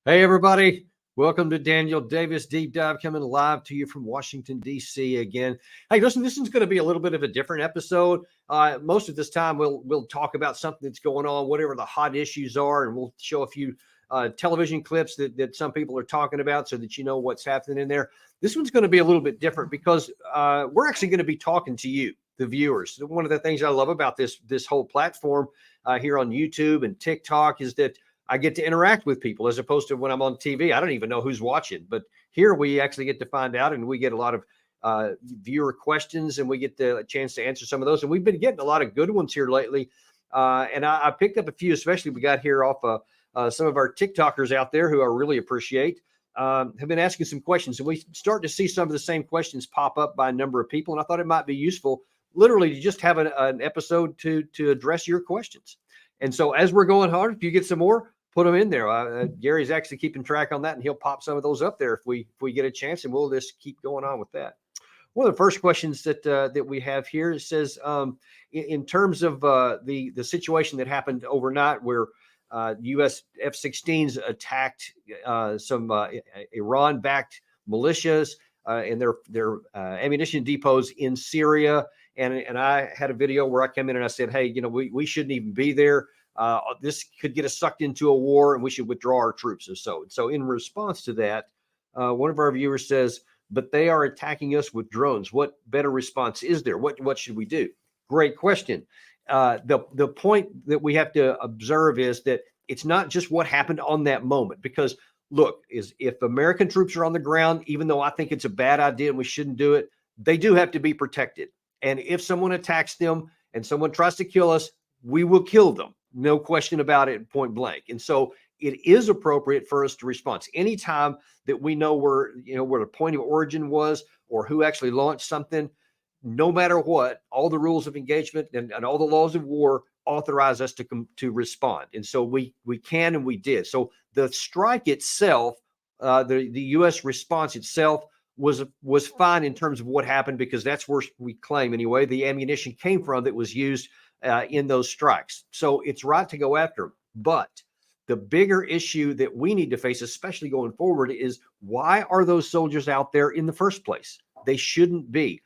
Hey, everybody. Welcome to Daniel Davis Deep Dive, coming live to you from Washington, D.C. again. Hey, listen, this is going to be a little bit of a different episode. Most of this time, we'll talk about something that's going on, whatever the hot issues are, and we'll show a few television clips that some people are talking about so that you know what's happening in there. This one's going to be a little bit different because we're actually going to be talking to you, the viewers. One of the things I love about this whole platform here on YouTube and TikTok is that I get to interact with people as opposed to when I'm on TV. I don't even know who's watching, but here we actually get to find out, and we get a lot of viewer questions, and we get a chance to answer some of those. And we've been getting a lot of good ones here lately. And I picked up a few, especially we got here off some of our TikTokers out there who I really appreciate, have been asking some questions. And we start to see some of the same questions pop up by a number of people. And I thought it might be useful literally to just have an episode to address your questions. And so as we're going hard, if you get some more, put them in there. Gary's actually keeping track on that, and he'll pop some of those up there if we get a chance, and we'll just keep going on with that. One of the first questions that we have here, it says, in terms of the situation that happened overnight where U.S. F-16s attacked some Iran-backed militias and their ammunition depots in Syria, and I had a video where I came in and I said, hey, we shouldn't even be there. This could get us sucked into a war, and we should withdraw our troops or so. So in response to that, one of our viewers says, but they are attacking us with drones. What better response is there? What should we do? Great question. The point that we have to observe is that it's not just what happened on that moment, because look, if American troops are on the ground, even though I think it's a bad idea and we shouldn't do it, they do have to be protected. And if someone attacks them and someone tries to kill us, we will kill them. No question about it, point blank. And so it is appropriate for us to respond. Anytime that we know where the point of origin was or who actually launched something, no matter what, all the rules of engagement and all the laws of war authorize us to respond. And so we can, and we did. So the strike itself, the U.S. response itself was fine in terms of what happened, because that's where we claim anyway the ammunition came from that was used in those strikes. So it's right to go after them. But the bigger issue that we need to face, especially going forward, is why are those soldiers out there in the first place? They shouldn't be.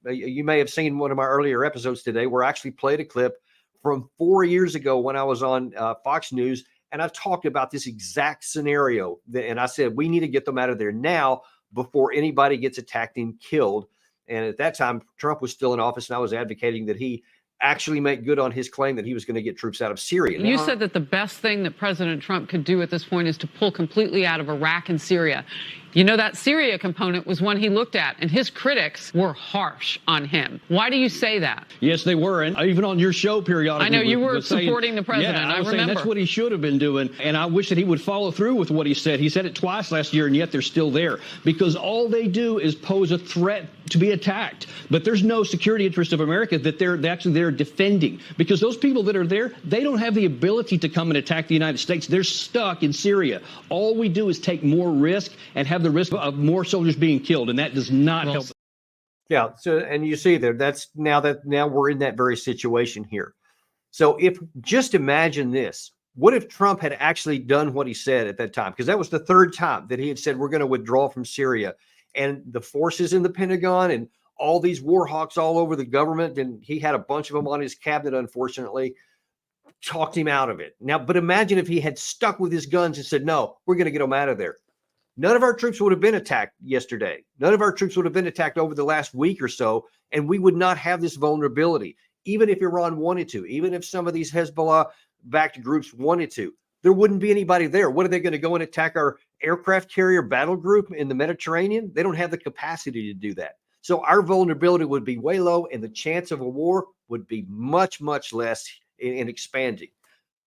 You may have seen one of my earlier episodes today where I actually played a clip from 4 years ago when I was on Fox News, and I talked about this exact scenario. And I said, we need to get them out of there now before anybody gets attacked and killed. And at that time, Trump was still in office, and I was advocating that he actually make good on his claim that he was going to get troops out of Syria. You said that the best thing that President Trump could do at this point is to pull completely out of Iraq and Syria. You know, that Syria component was one he looked at, and his critics were harsh on him. Why do you say that? Yes, they were. And even on your show periodically. I know you were supporting the president. Yeah, I remember. That's what he should have been doing. And I wish that he would follow through with what he said. He said it twice last year, and yet they're still there, because all they do is pose a threat to be attacked. But there's no security interest of America that they're defending, because those people that are there, they don't have the ability to come and attack the United States. They're stuck in Syria. All we do is take more risk and have the risk of more soldiers being killed, and that does not help. Yeah. So, and you see there, that's now we're in that very situation here. So if just imagine this, what if Trump had actually done what he said at that time? Because that was the third time that he had said, we're going to withdraw from Syria, and the forces in the Pentagon and all these warhawks all over the government, and he had a bunch of them on his cabinet, unfortunately, talked him out of it. Now, but imagine if he had stuck with his guns and said, no, we're going to get them out of there. None of our troops would have been attacked yesterday. None of our troops would have been attacked over the last week or so, and we would not have this vulnerability. Even if Iran wanted to, even if some of these Hezbollah-backed groups wanted to, there wouldn't be anybody there. What are they going to go and attack our aircraft carrier battle group in the Mediterranean? They don't have the capacity to do that. So our vulnerability would be way low, and the chance of a war would be much, much less in expanding.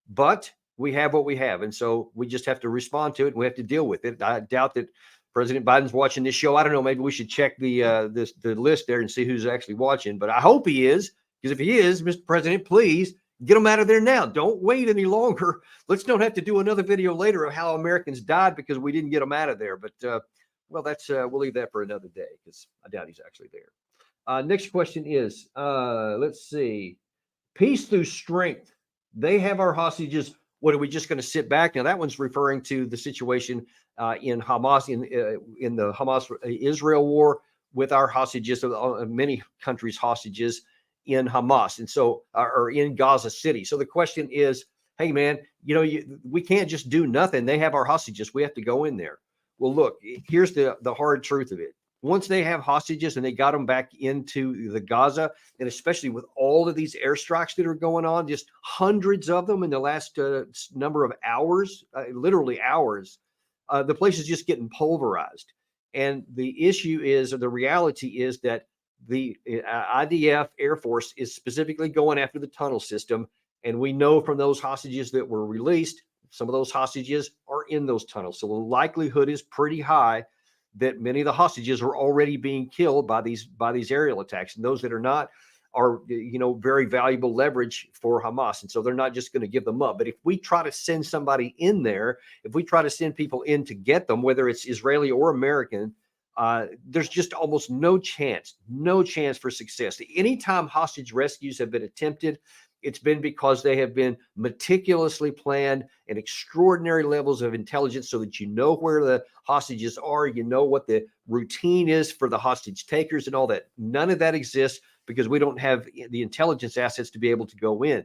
But we have what we have, and so we just have to respond to it, and we have to deal with it. I doubt that President Biden's watching this show. I don't know. Maybe we should check the list there and see who's actually watching. But I hope he is, because if he is, Mr. President, please Get them out of there now. Don't wait any longer. Let's don't have to do another video later of how Americans died because we didn't get them out of there. But well, that's we'll leave that for another day because I doubt he's actually there. Next question is, let's see, peace through strength. They have our hostages. What, are we just going to sit back? Now that one's referring to the situation in Hamas, in the Hamas-Israel war, with our hostages, many countries' hostages in Hamas, and so or in Gaza City. So the question is, hey man, we can't just do nothing. They have our hostages. We have to go in there. Well, look, here's the hard truth of it. Once they have hostages and they got them back into the Gaza, and especially with all of these airstrikes that are going on, just hundreds of them in the last number of hours, literally hours, the place is just getting pulverized. And the issue is, or the reality is, that the IDF Air Force is specifically going after the tunnel system. And we know from those hostages that were released, some of those hostages are in those tunnels. So the likelihood is pretty high that many of the hostages are already being killed by these aerial attacks. And those that are not are, very valuable leverage for Hamas. And so they're not just going to give them up. But if we try to send somebody in there, if we try to send people in to get them, whether it's Israeli or American, there's just almost no chance for success. Anytime hostage rescues have been attempted, it's been because they have been meticulously planned and extraordinary levels of intelligence so that you know where the hostages are, you know what the routine is for the hostage takers and all that. None of that exists because we don't have the intelligence assets to be able to go in.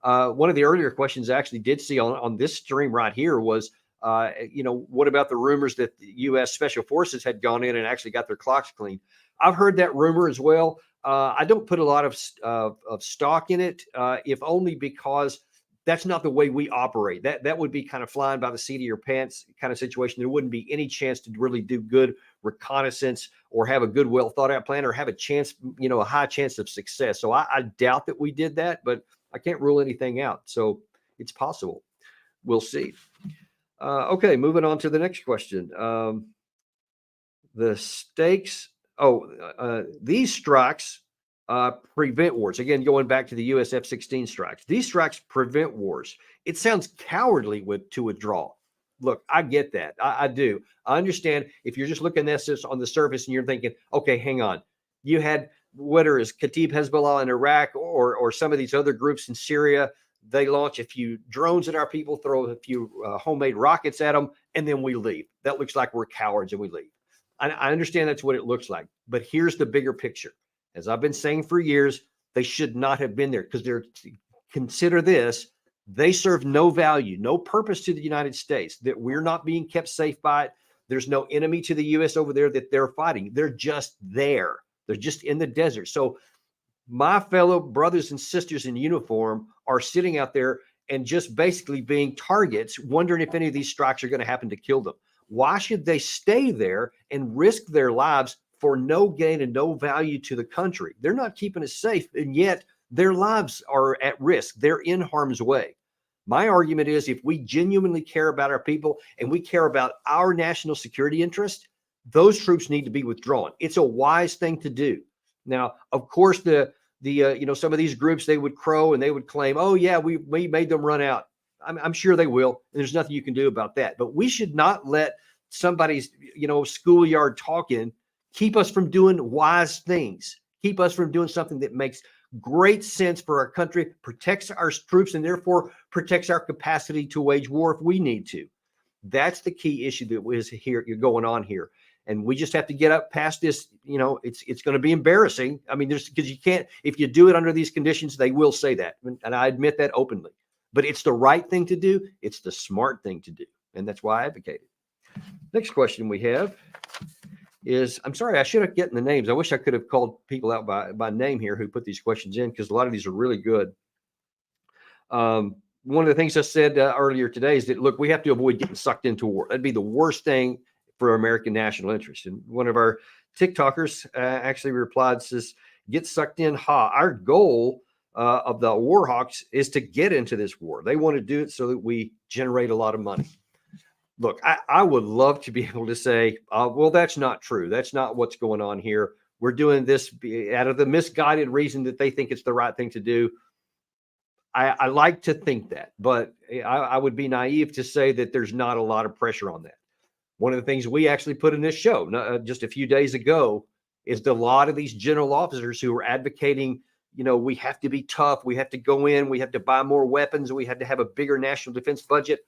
One of the earlier questions I actually did see on this stream right here was, what about the rumors that the U.S. Special Forces had gone in and actually got their clocks cleaned? I've heard that rumor as well. I don't put a lot of stock in it, if only because that's not the way we operate. That would be kind of flying by the seat of your pants kind of situation. There wouldn't be any chance to really do good reconnaissance or have a good, well thought out plan or have a chance, a high chance of success. So I doubt that we did that, but I can't rule anything out. So it's possible. We'll see. Okay, moving on to the next question. The stakes. These strikes prevent wars. Again, going back to the US F-16 strikes. These strikes prevent wars. It sounds cowardly to withdraw. Look, I get that. I do. I understand if you're just looking at this on the surface and you're thinking, okay, hang on. You had, whether it's Kataib Hezbollah in Iraq or some of these other groups in Syria, they launch a few drones at our people, throw a few homemade rockets at them, and then we leave. That looks like we're cowards and we leave. I understand that's what it looks like, but here's the bigger picture. As I've been saying for years, they should not have been there because consider this, they serve no value, no purpose to the United States, that we're not being kept safe by it. There's no enemy to the U.S. over there that they're fighting. They're just there. They're just in the desert. So my fellow brothers and sisters in uniform are sitting out there and just basically being targets, wondering if any of these strikes are going to happen to kill them. Why should they stay there and risk their lives for no gain and no value to the country? They're not keeping us safe, and yet their lives are at risk. They're in harm's way. My argument is, if we genuinely care about our people and we care about our national security interest, those troops need to be withdrawn. It's a wise thing to do. Now, of course, some of these groups, they would crow and they would claim, oh yeah, we made them run out. I'm sure they will. And there's nothing you can do about that. But we should not let somebody's, schoolyard talking keep us from doing wise things, keep us from doing something that makes great sense for our country, protects our troops, and therefore protects our capacity to wage war if we need to. That's the key issue that is here, you're going on here. And we just have to get up past this. It's going to be embarrassing. I mean, because you can't, if you do it under these conditions, they will say that. And I admit that openly. But it's the right thing to do. It's the smart thing to do. And that's why I advocate it. Next question we have is, I'm sorry, I should have gotten the names. I wish I could have called people out by name here who put these questions in, because a lot of these are really good. One of the things I said earlier today is that, look, we have to avoid getting sucked into war. That'd be the worst thing for American national interest. And one of our TikTokers actually replied, says, get sucked in. Our goal of the warhawks is to get into this war. They want to do it so that we generate a lot of money. Look, I would love to be able to say, well, that's not true. That's not what's going on here. We're doing this out of the misguided reason that they think it's the right thing to do. I like to think that, but I would be naive to say that there's not a lot of pressure on that. One of the things we actually put in this show just a few days ago is that a lot of these general officers who are advocating, we have to be tough, we have to go in, we have to buy more weapons, we have to have a bigger national defense budget,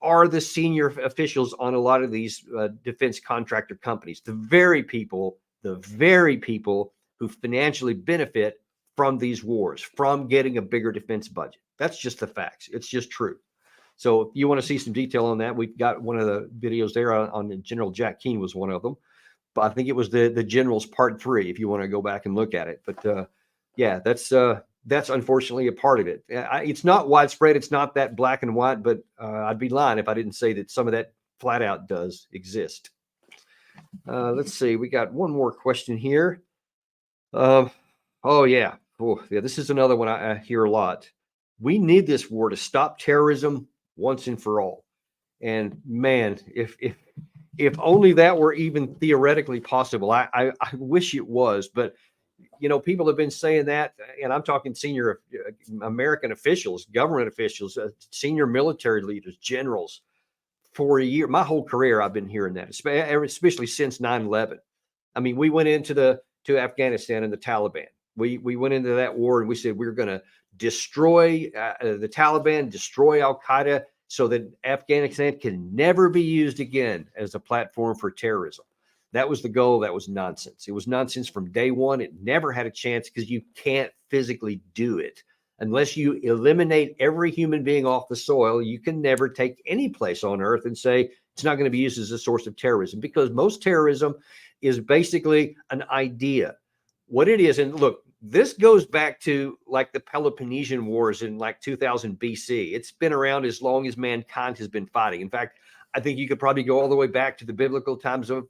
are the senior officials on a lot of these defense contractor companies, the very people who financially benefit from these wars, from getting a bigger defense budget. That's just the facts. It's just true. So if you want to see some detail on that, we've got one of the videos there on General Jack Keane was one of them. But I think it was the Generals Part 3, if you want to go back and look at it. But yeah, that's unfortunately a part of it. It's not widespread. It's not that black and white, but I'd be lying if I didn't say that some of that flat out does exist. Let's see. We got one more question here. Oh, yeah. This is another one I hear a lot. We need this war to stop terrorism once and for all. And man, if only that were even theoretically possible. I wish it was, but people have been saying that, and I'm talking senior American officials, government officials, senior military leaders, generals, for a year. My whole career, I've been hearing that, especially since 9/11. I mean, we went to Afghanistan and the Taliban. We went into that war and we said we're going to destroy the Taliban, destroy Al Qaeda, so that Afghanistan can never be used again as a platform for terrorism. That was the goal. That was nonsense. It was nonsense from day one. It never had a chance because you can't physically do it. Unless you eliminate every human being off the soil, you can never take any place on earth and say it's not going to be used as a source of terrorism, because most terrorism is basically an idea. What it is, and look, this goes back to like the Peloponnesian Wars in like 2000 BC. It's been around as long as mankind has been fighting. In fact, I think you could probably go all the way back to the biblical times of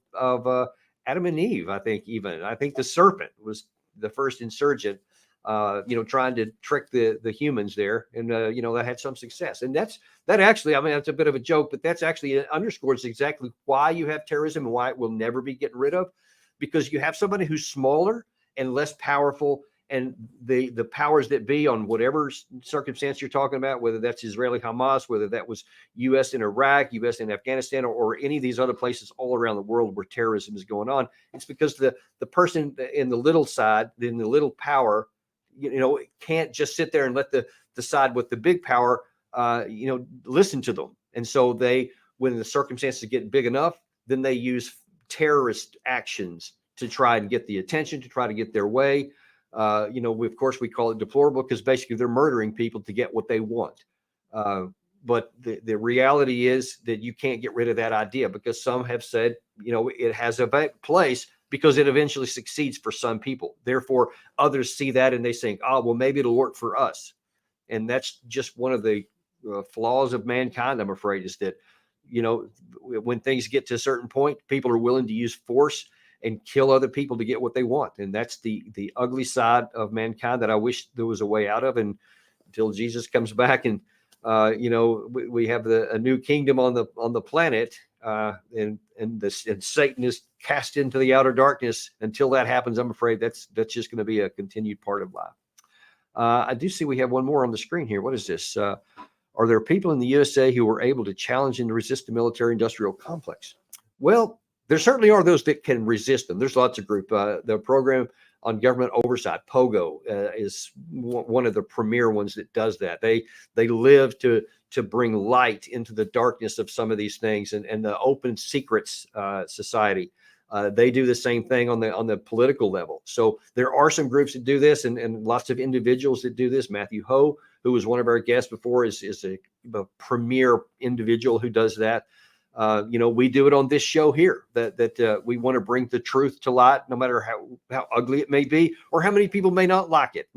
Adam and Eve. I think the serpent was the first insurgent, trying to trick the humans there, and that had some success. And that's a bit of a joke, but that's actually underscores exactly why you have terrorism and why it will never be getting rid of, because you have somebody who's smaller and less powerful, and the powers that be on whatever circumstance you're talking about, whether that's Israeli Hamas, whether that was U.S. in Iraq, U.S. in Afghanistan, or any of these other places all around the world where terrorism is going on, it's because the person in the little side, in the little power, can't just sit there and let the side with the big power, listen to them. And so when the circumstances get big enough, then they use terrorist actions to try and get the attention, to try to get their way. Of course, we call it deplorable because basically they're murdering people to get what they want. But the reality is that you can't get rid of that idea, because some have said, it has a place because it eventually succeeds for some people. Therefore, others see that and they think, oh, well, maybe it'll work for us. And that's just one of the flaws of mankind, I'm afraid, is that, when things get to a certain point, people are willing to use force and kill other people to get what they want. And that's the ugly side of mankind that I wish there was a way out of. And until Jesus comes back and, we have a new kingdom on the planet, and Satan is cast into the outer darkness. Until that happens, I'm afraid that's just going to be a continued part of life. I do see we have one more on the screen here. What is this? Are there people in the USA who were able to challenge and resist the military-industrial complex? Well, there certainly are those that can resist them. There's lots of groups. The Program on Government Oversight, POGO, is one of the premier ones that does that. They live to bring light into the darkness of some of these things, and the Open Secrets Society. They do the same thing on the political level. So there are some groups that do this, and lots of individuals that do this. Matthew Ho, who was one of our guests before, is a premier individual who does that. We do it on this show here, that we want to bring the truth to light, no matter how ugly it may be, or how many people may not like it.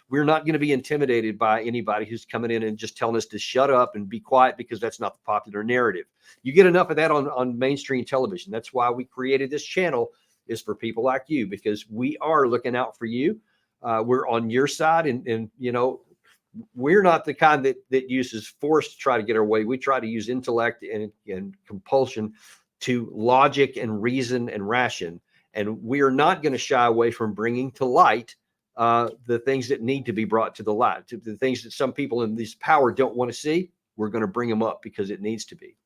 We're not going to be intimidated by anybody who's coming in and just telling us to shut up and be quiet, because that's not the popular narrative. You get enough of that on mainstream television. That's why we created this channel, is for people like you, because we are looking out for you. We're on your side, and we're not the kind that uses force to try to get our way. We try to use intellect and compulsion to logic and reason and ration. And we are not going to shy away from bringing to light the things that need to be brought to the light, to the things that some people in this power don't want to see. We're going to bring them up because it needs to be.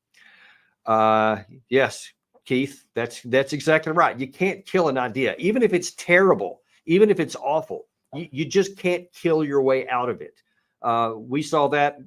Yes, Keith, that's exactly right. You can't kill an idea, even if it's terrible, even if it's awful. You just can't kill your way out of it. We saw that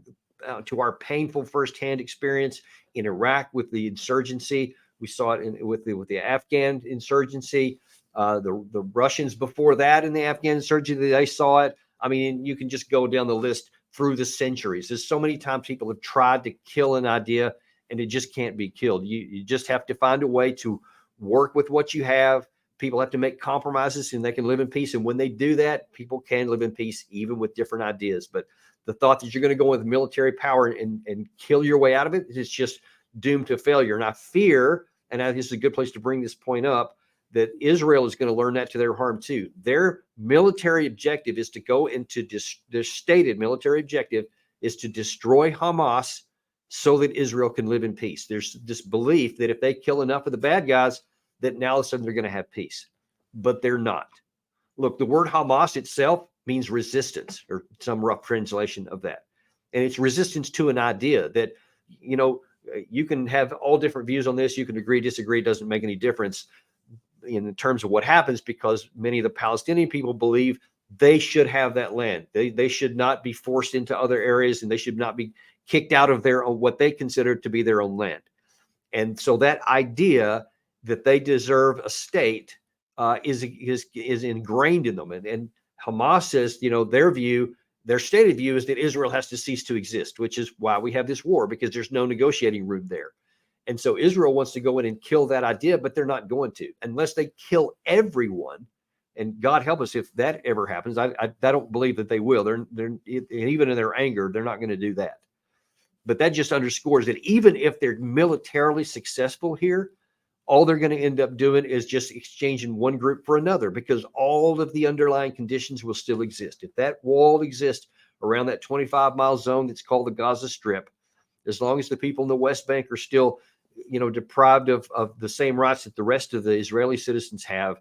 to our painful firsthand experience in Iraq with the insurgency. We saw it with the Afghan insurgency. The Russians before that in the Afghan insurgency, they saw it. I mean, you can just go down the list through the centuries. There's so many times people have tried to kill an idea and it just can't be killed. You just have to find a way to work with what you have. People have to make compromises and they can live in peace. And when they do that, people can live in peace, even with different ideas. But the thought that you're going to go with military power and kill your way out of it is just doomed to failure. And I fear, and this is a good place to bring this point up, that Israel is going to learn that to their harm too. Their military objective is to go into their stated military objective is to destroy Hamas so that Israel can live in peace. There's this belief that if they kill enough of the bad guys, that now all of a sudden they're going to have peace, but they're not. Look, the word Hamas itself means resistance, or some rough translation of that. And it's resistance to an idea that, you know, you can have all different views on this. You can agree, disagree. It doesn't make any difference in terms of what happens, because many of the Palestinian people believe they should have that land. They should not be forced into other areas, and they should not be kicked out of their own, what they consider to be their own land. And so that idea that they deserve a state is ingrained in them. And Hamas says, you know, their stated view is that Israel has to cease to exist, which is why we have this war, because there's no negotiating room there. And so Israel wants to go in and kill that idea, but they're not going to, unless they kill everyone. And God help us if that ever happens. I don't believe that they will. They're even in their anger, they're not going to do that. But that just underscores that even if they're militarily successful here, all they're going to end up doing is just exchanging one group for another, because all of the underlying conditions will still exist. If that wall exists around that 25-mile zone that's called the Gaza Strip, as long as the people in the West Bank are still, you know, deprived of the same rights that the rest of the Israeli citizens have,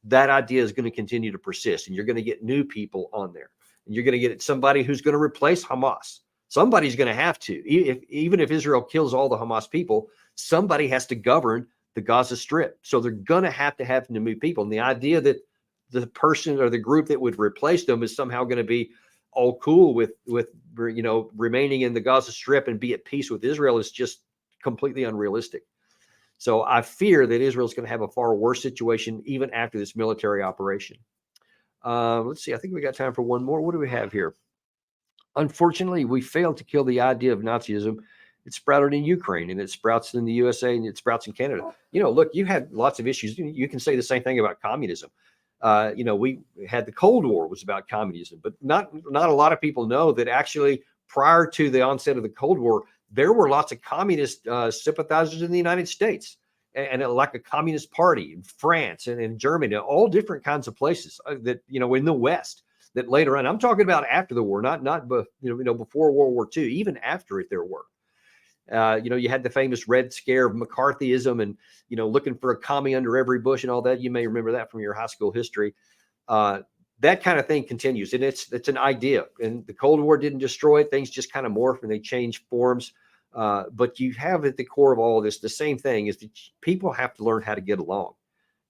that idea is going to continue to persist. And you're going to get new people on there. And you're going to get somebody who's going to replace Hamas. Somebody's going to have to. Even if Israel kills all the Hamas people, somebody has to govern the Gaza Strip. So they're going to have new people. And the idea that the person or the group that would replace them is somehow going to be all cool with you know, remaining in the Gaza Strip and be at peace with Israel is just completely unrealistic. So I fear that Israel is going to have a far worse situation even after this military operation. Let's see. I think we got time for one more. What do we have here? Unfortunately, we failed to kill the idea of Nazism. It sprouted in Ukraine, and it sprouts in the USA, and it sprouts in Canada. You know, look, you had lots of issues. You can say the same thing about communism. You know, we had the Cold War was about communism, but not a lot of people know that actually prior to the onset of the Cold War, there were lots of communist sympathizers in the United States, and like a communist party in France and in Germany, all different kinds of places that, you know, in the West that later on, I'm talking about after the war, not before World War II, even after it there were. You know, you had the famous Red Scare of McCarthyism and, you know, looking for a commie under every bush and all that. You may remember that from your high school history. That kind of thing continues, and it's an idea. And the Cold War didn't destroy it. Things just kind of morph and they change forms. But you have at the core of all of this, the same thing is that people have to learn how to get along.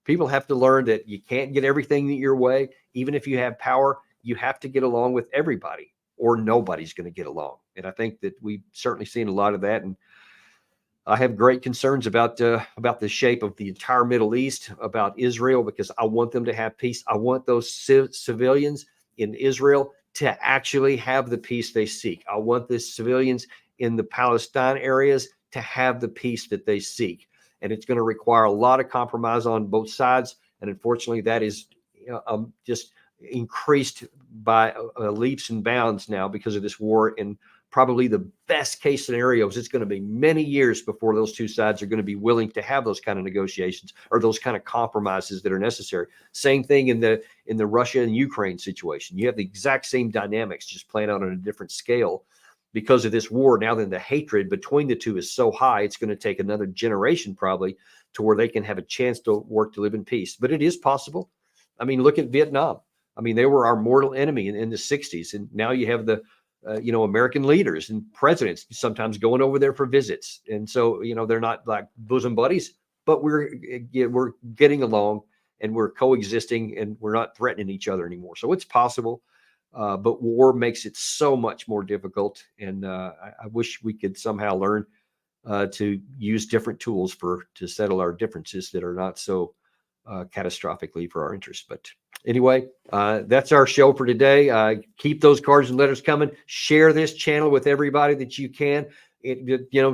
People have to learn that you can't get everything your way. Even if you have power, you have to get along with everybody, or nobody's going to get along. And I think that we've certainly seen a lot of that. And I have great concerns about the shape of the entire Middle East, about Israel, because I want them to have peace. I want those civilians in Israel to actually have the peace they seek. I want the civilians in the Palestine areas to have the peace that they seek. And it's going to require a lot of compromise on both sides. And unfortunately, that is just increased by leaps and bounds now because of this war. And probably the best case scenarios, it's going to be many years before those two sides are going to be willing to have those kind of negotiations or those kind of compromises that are necessary. Same thing in the Russia and Ukraine situation. You have the exact same dynamics, just playing out on a different scale because of this war. Now then, the hatred between the two is so high, it's going to take another generation probably to where they can have a chance to work to live in peace. But it is possible. I mean, look at Vietnam. I mean, they were our mortal enemy in the 60s. And now you have the, American leaders and presidents sometimes going over there for visits. And so, they're not like bosom buddies, but we're getting along and we're coexisting and we're not threatening each other anymore. So it's possible. But war makes it so much more difficult. And I wish we could somehow learn to use different tools to settle our differences that are not so catastrophically for our interests. But anyway, that's our show for today. Keep those cards and letters coming. Share this channel with everybody that you can.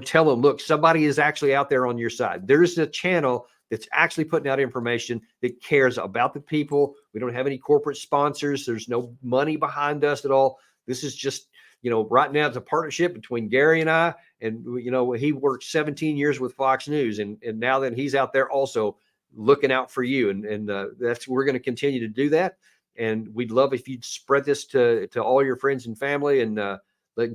Tell them, look, somebody is actually out there on your side. There's a channel that's actually putting out information that cares about the people. We don't have any corporate sponsors. There's no money behind us at all. This is just, right now it's a partnership between Gary and I. And, he worked 17 years with Fox News. And now that he's out there also looking out for you. And we're going to continue to do that. And we'd love if you'd spread this to all your friends and family and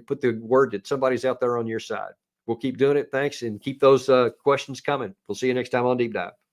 put the word that somebody's out there on your side. We'll keep doing it. Thanks. And keep those questions coming. We'll see you next time on Deep Dive.